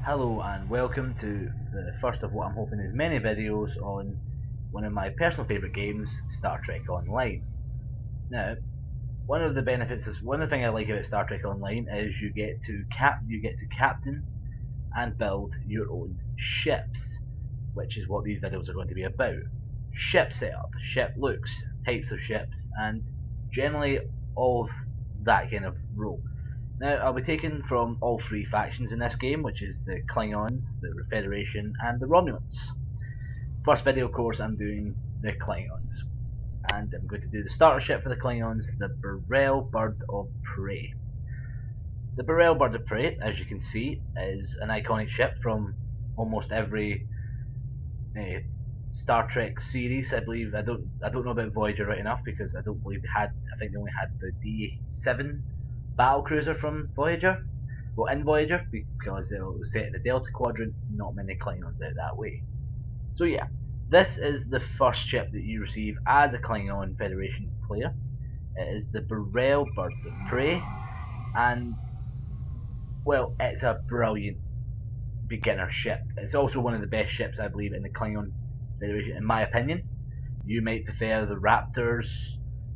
Hello and welcome to the first of what I'm hoping is many videos on one of my personal favourite games, Star Trek Online. Now, one of the thing I like about Star Trek Online is you get to captain and build your own ships, which is what these videos are going to be about. Ship setup, ship looks, types of ships, and generally all of that kind of role. Now, I'll be taken from all three factions in this game, which is the Klingons, the Federation, and the Romulans. First video, of course, I'm doing the Klingons. And I'm going to do the starter ship for the Klingons, the B'rel Bird of Prey. The B'rel Bird of Prey, as you can see, is an iconic ship from almost every Star Trek series. I believe I don't know about Voyager right enough because I don't believe I think they only had the D7 battle cruiser from Voyager. Well, in Voyager, because it was set in the Delta Quadrant, not many Klingons out that way. So yeah, this is the first ship that you receive as a Klingon Federation player. It is the B'rel Bird of Prey, and well, it's a brilliant beginner ship. It's also one of the best ships, I believe, in the Klingon Federation, in my opinion. You might prefer the Raptors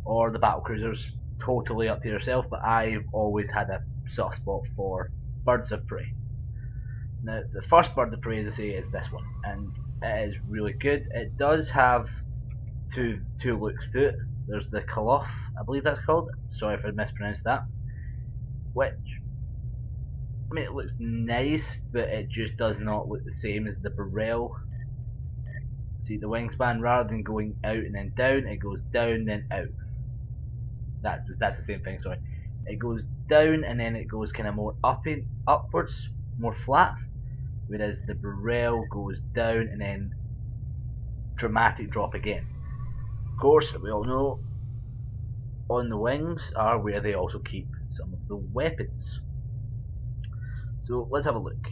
or the battle cruisers, totally up to yourself, but I've always had a soft spot for Birds of Prey. Now, the first Bird of Prey, as I say, is this one, and it is really good. It does have two looks to it. There's the Koloth, I believe that's called. Sorry if I mispronounced that. Which, I mean, it looks nice, but it just does not look the same as the B'rel. See, the wingspan, rather than going out and then down, it goes down then out. That's the same thing, sorry. It goes down and then it goes kind of more upwards, more flat, whereas the B'rel goes down and then dramatic drop again. Of course, we all know on the wings are where they also keep some of the weapons. So let's have a look.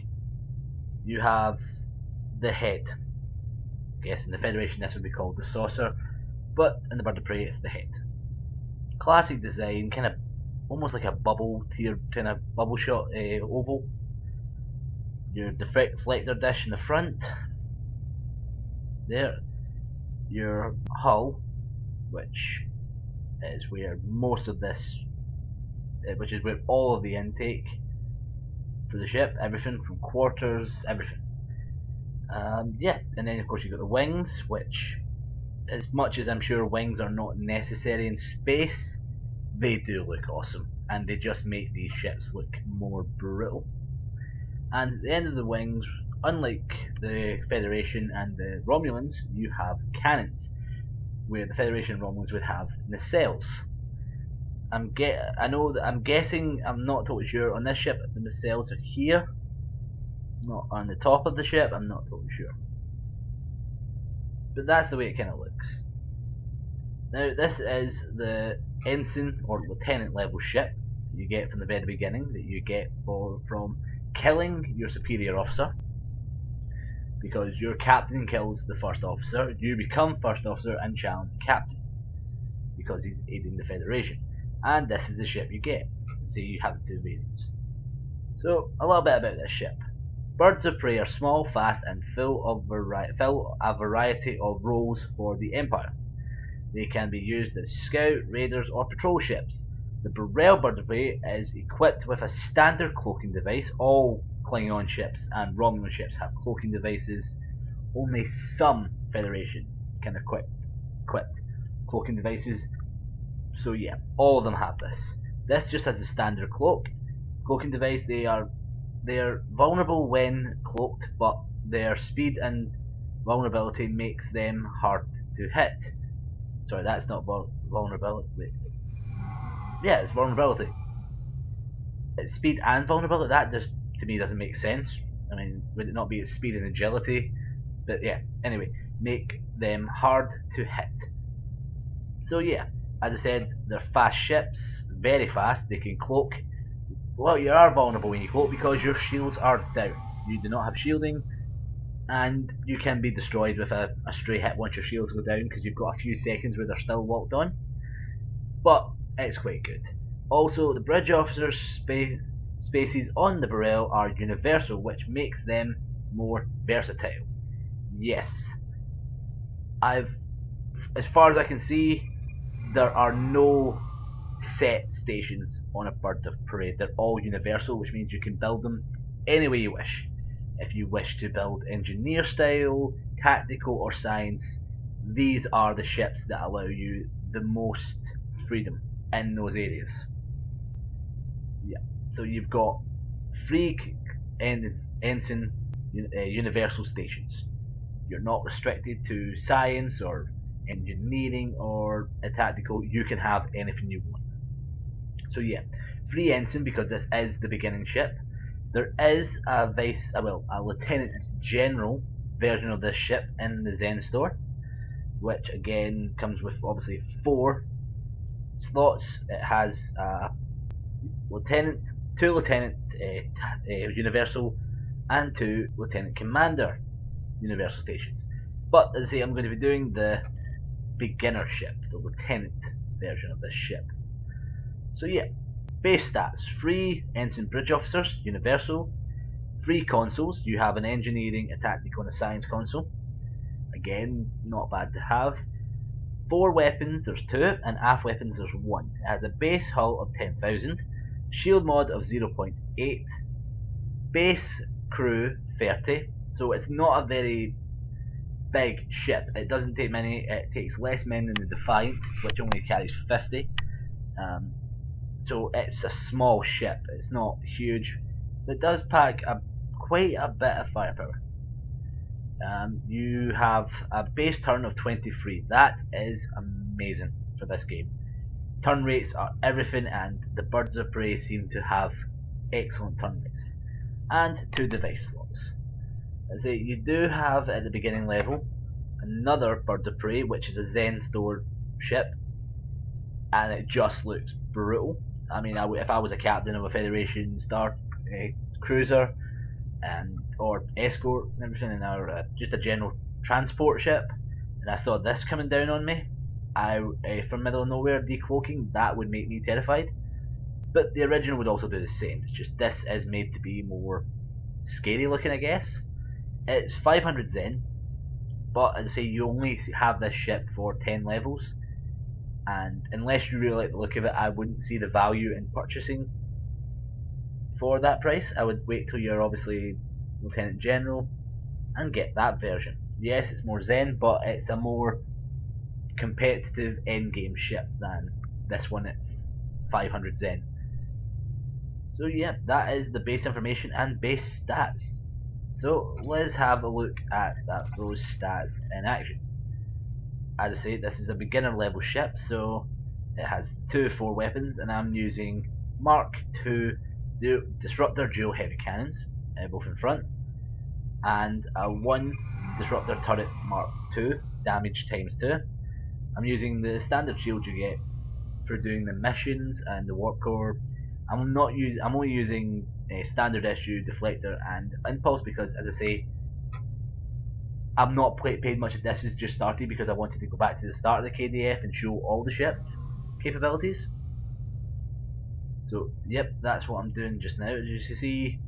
You have the head. I guess in the Federation this would be called the saucer, but in the Bird of Prey it's the head. Classic design, kind of almost like a bubble tier, kind of bubble shot oval. Your deflector dish in the front. There. Your hull, which is where most of this, which is where all of the intake for the ship, everything from quarters, everything. Yeah, and then of course you've got the wings, which, as much as I'm sure wings are not necessary in space, they do look awesome, and they just make these ships look more brutal. And at the end of the wings, unlike the Federation and the Romulans, you have cannons, where the Federation and Romulans would have nacelles. I'm guessing, I'm not totally sure, on this ship the nacelles are here, not on the top of the ship, I'm not totally sure. But that's the way it kind of looks. Now, this is the ensign or lieutenant level ship that you get from the very beginning, that you get from killing your superior officer. Because your captain kills the first officer, you become first officer and challenge the captain, because he's aiding the Federation. And this is the ship you get. So you have the two variants. So, a little bit about this ship. Birds of Prey are small, fast, and fill a variety of roles for the Empire. They can be used as scout, raiders, or patrol ships. The B'rel Bird of Prey is equipped with a standard cloaking device. All Klingon ships and Romulan ships have cloaking devices. Only some Federation can equip cloaking devices. So yeah, all of them have this. This just has a standard cloaking device. They are vulnerable when cloaked, but their speed and vulnerability makes them hard to hit. Sorry, that's not vulnerability. Yeah, it's vulnerability. It's speed and vulnerability. That just, to me, doesn't make sense. I mean, would it not be its speed and agility? But yeah, anyway, make them hard to hit. So yeah, as I said, they're fast ships, very fast. They can cloak. Well, you are vulnerable when you cloak because your shields are down. You do not have shielding, and you can be destroyed with a stray hit once your shields go down, because you've got a few seconds where they're still locked on. But it's quite good. Also, the bridge officers spaces on the Burrell are universal, which makes them more versatile. Yes, as far as I can see, there are no set stations on a Birds of Prey. They're all universal, which means you can build them any way you wish. If you wish to build engineer style, tactical, or science, these are the ships that allow you the most freedom in those areas. Yeah, so you've got free ensign universal stations. You're not restricted to science or engineering or a tactical. You can have anything you want. So yeah, free ensign because this is the beginning ship. There is a lieutenant general version of this ship in the Zen store, which again comes with obviously 4 slots. It has lieutenant, 2 lieutenant universal, and 2 lieutenant commander universal stations. But as I say, I'm going to be doing the beginner ship, the lieutenant version of this ship. So yeah, base stats: free ensign bridge officers, universal. Free consoles: you have an engineering, a tactical, and a science console. Again, not bad to have. 4 weapons, there's 2, and aft weapons, there's 1. It has a base hull of 10,000, shield mod of 0.8, base crew 30, so it's not a very big ship. It doesn't take many, it takes less men than the Defiant, which only carries 50. So it's a small ship, it's not huge, but it does pack quite a bit of firepower. You have a base turn of 23. That is amazing for this game. Turn rates are everything, and the Birds of Prey seem to have excellent turn rates. And 2 device slots. I say you do have at the beginning level another Birds of Prey, which is a Zen store ship, and it just looks brutal. I mean, if I was a captain of a Federation Star cruiser or escort and everything, and just a general transport ship, and I saw this coming down on me, from middle of nowhere decloaking, that would make me terrified. But the original would also do the same. It's just this is made to be more scary looking, I guess. It's 500 Zen, but as I say, you only have this ship for 10 levels, and unless you really like the look of it, I wouldn't see the value in purchasing for that price. I would wait till you're obviously Lieutenant General and get that version. Yes, it's more Zen, but it's a more competitive endgame ship than this one at 500 Zen. So yeah, that is the base information and base stats. So let's have a look at those stats in action. As I say, this is a beginner level ship, so it has 2 4 weapons, and I'm using Mark II Disruptor dual heavy cannons, both in front, and a 1 Disruptor turret Mark II, damage times 2. I'm using the standard shield you get for doing the missions and the warp core. I'm only using a standard issue deflector and impulse because, as I say, I've not paid much. This is just started because I wanted to go back to the start of the KDF and show all the ship capabilities. So yep, that's what I'm doing just now. As you see,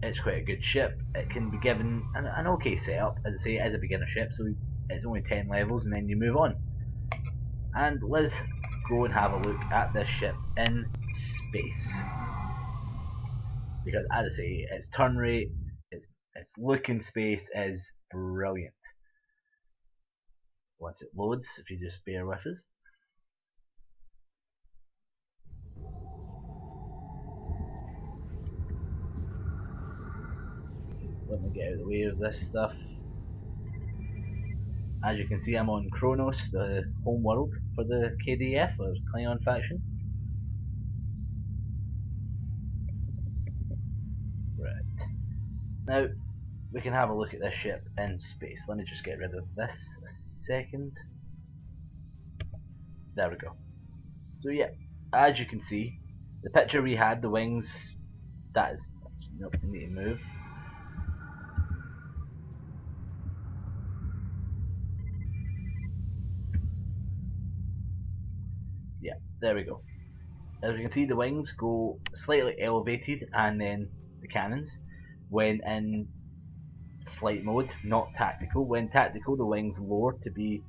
it's quite a good ship. It can be given an okay setup. As I say, it is a beginner ship, so it's only 10 levels and then you move on. And let's go and have a look at this ship in space. Because as I say, its turn rate, its look in space is brilliant. Once it loads, if you just bear with us. Let me get out of the way of this stuff. As you can see, I'm on Kronos, the home world for the KDF, or Klingon faction. Right. Now, we can have a look at this ship in space. Let me just get rid of this a second. There we go. So yeah, as you can see, the picture we had, the wings, that is, nope, I need to move. Yeah, there we go. As you can see, the wings go slightly elevated, and then the cannons when in flight mode, not tactical. When tactical, the wings lower to be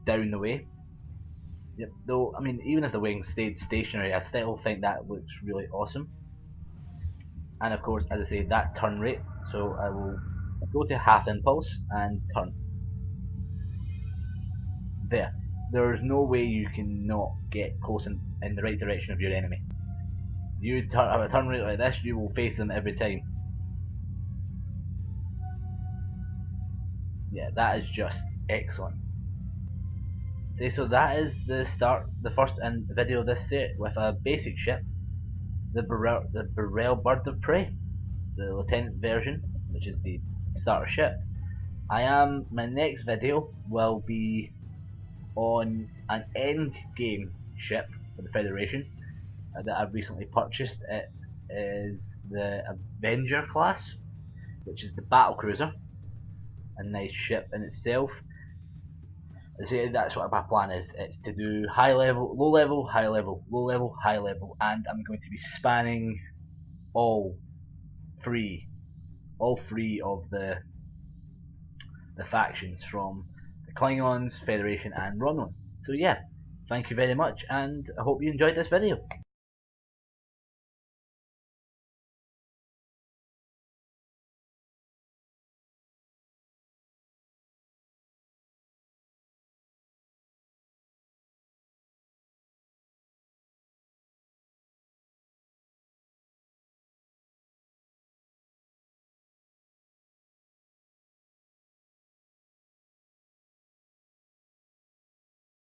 down the way. Yep. Though I mean, even if the wings stayed stationary, I still think that looks really awesome. And of course, as I say, that turn rate. So I will go to half impulse and turn. There. There's no way you can not get close in the right direction of your enemy. You have a turn rate like this, you will face them every time. Yeah, that is just excellent. So that is the first video of this set with a basic ship, the Burrell Bird of Prey, the Lieutenant version, which is the starter ship. My next video will be on an end game ship for the Federation that I've recently purchased. It is the Avenger class, which is the battle cruiser, a nice ship in itself. So that's what my plan is. It's to do high level, low level, high level, low level, high level, and I'm going to be spanning all three of the factions, from the Klingons, Federation, and Romulan. So yeah, thank you very much, and I hope you enjoyed this video.